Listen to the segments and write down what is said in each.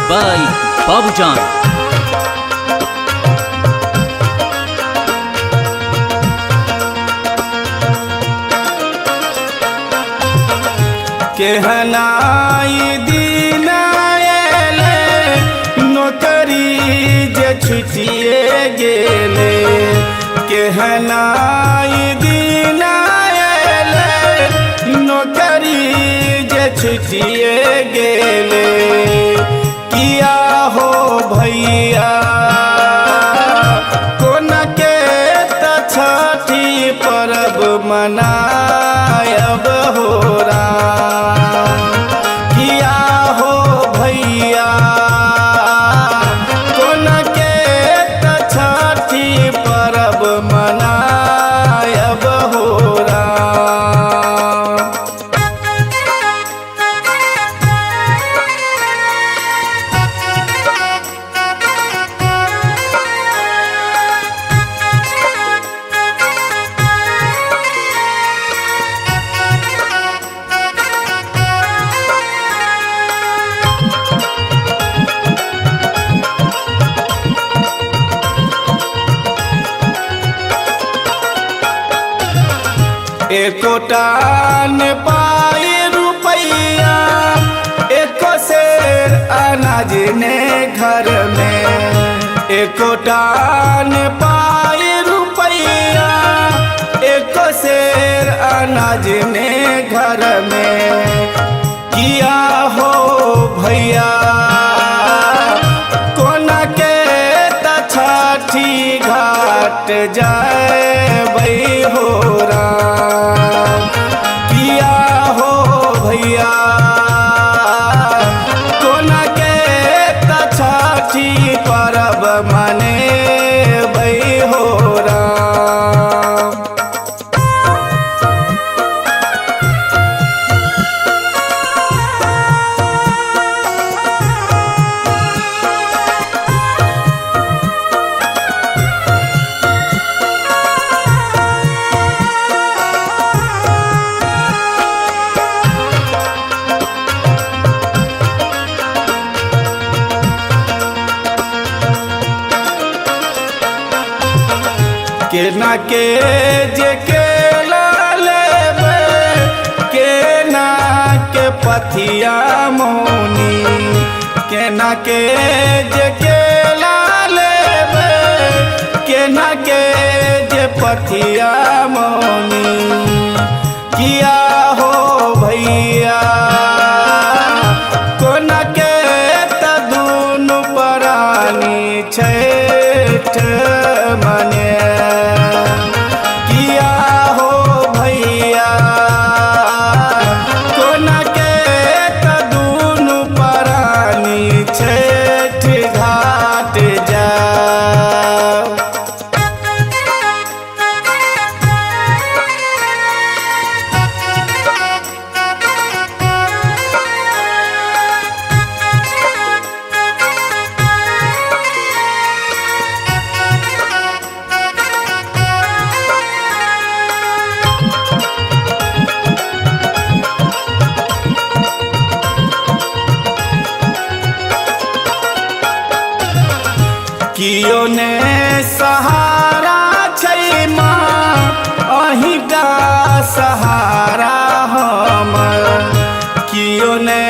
by Babujan. केहनाई दिन आएले नौकरी जे छुटिए गेले। केहनाई दिन आएले नौकरी जे छुटिए गेले। किया हो भैया कोन के त छठी पर्व मनायब हो राम। किया हो भैया कोन के त छठी पर्व मनायब हो राम। एकोटान पाई रुपैया एको शेर अनाज ने घर में। एकोटान पाई रुपैया एको शेर अनाज ने घर में। किया हो भैया कोन के त छठी घाट जाए हो राम। किया हो भैया कोन के त छठी पर्व मने हो राम। केना के जे केला लेबे केना के पथिया मौनी। केना के जे केला लेबे केना के जे पथिया मौनी। किया हो भैया कोन के त दुनु प्राणी छठ मने। कियो ने सहारा छै माँ अहीं का सहारा हमर। कियो ने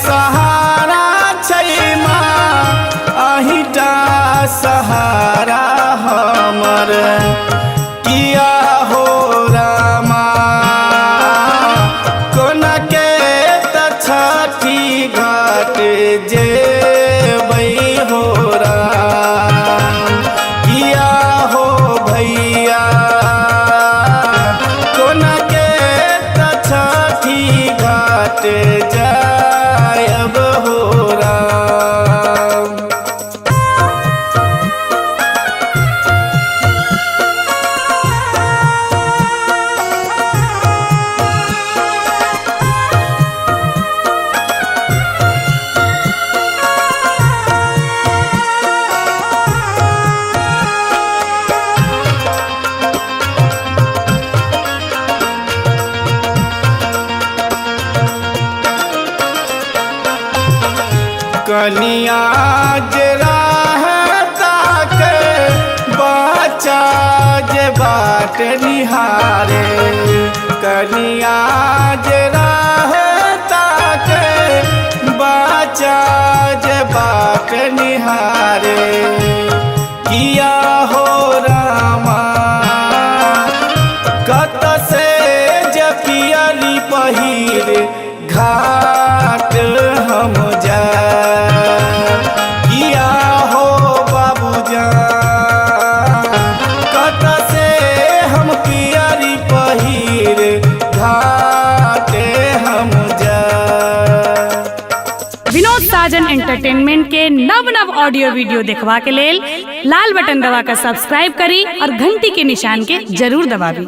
सहारा छै माँ अहीं का सहारा हमर। किया हो रामा कोन के त छठी घाट जेबै हो राम। किया हो भैया कोन के त छठी घाट जायब हो राम। कनिया जरा के बच्चा जे बाट निहारे कनिया जरा के बच्चा जे बाट निहारे किया हो रामा कत से जपियली पहिर घाट हम जा किया हो बाबूजान कत से हम पियरी पहिर घाट हम जा। विनोद साजन एंटरटेनमेंट के नव नव ऑडियो वीडियो देखवा के लेल लाल बटन दबा कर सब्सक्राइब करी और घंटी के निशान के जरूर दबावी।